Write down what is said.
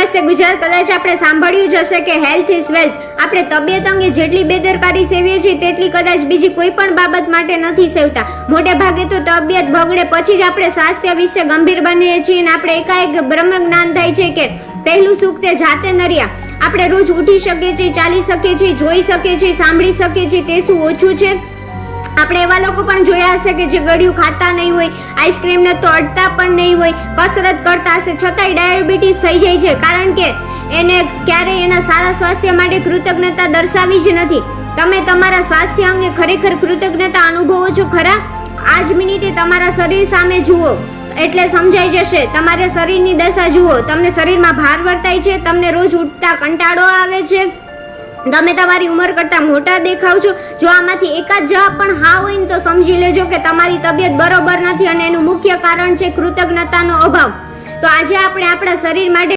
નમસ્તે ગુજરાત, કદાચ આપણે સાંભળ્યું જ હશે કે હેલ્થ ઇઝ વેલ્થ. આપણે તબિયત અંગે જેટલી બેદરકારી સેવીએ છીએ તેટલી કદાચ બીજી કોઈ પણ બાબત માટે નથી સેવતા. મોટે ભાગે તો તબિયત બગડે પછી જ આપણે સ્વાસ્થ્ય વિશે ગંભીર બનીએ છીએ અને આપણે એકાએક બ્રહ્મ જ્ઞાન થાય છે કે પહેલું સુખ તે જાતે નર્યા. આપણે રોજ ઉઠી શકીએ છીએ, ચાલી શકીએ છીએ, જોઈ શકીએ છીએ, સાંભળી શકીએ છીએ, તે શું ઓછું છે? આપણે એવા લોકો પણ જોયા હશે કે જે ગળ્યું ખાતા નહીં હોય, આઈસ્ક્રીમને તો અડતા પણ નહીં હોય, કસરત કરતા હશે છતાંય ડાયાબિટીસ થઈ જાય છે, કારણ કે એને ક્યારેય એના સારા સ્વાસ્થ્ય માટે કૃતજ્ઞતા દર્શાવી જ નથી. તમે તમારા સ્વાસ્થ્ય અંગે ખરેખર કૃતજ્ઞતા અનુભવો છો ખરા? આ જ મિનિટે તમારા શરીર સામે જુઓ એટલે સમજાઈ જશે. તમારા શરીરની દશા જુઓ. તમને શરીરમાં ભાર વર્તાય છે, તમને રોજ ઉઠતા કંટાળો આવે છે, તમે તમારી ઉંમર કરતા મોટા દેખાવ છો. જો આમાંથી એકાદ જવાબ પણ હા હોય ને તો સમજી લેજો કે તમારી તબિયત બરોબર નથી અને એનું મુખ્ય કારણ છે કૃતજ્ઞતાનો અભાવ. તો આજે આપણે આપણા શરીર માટે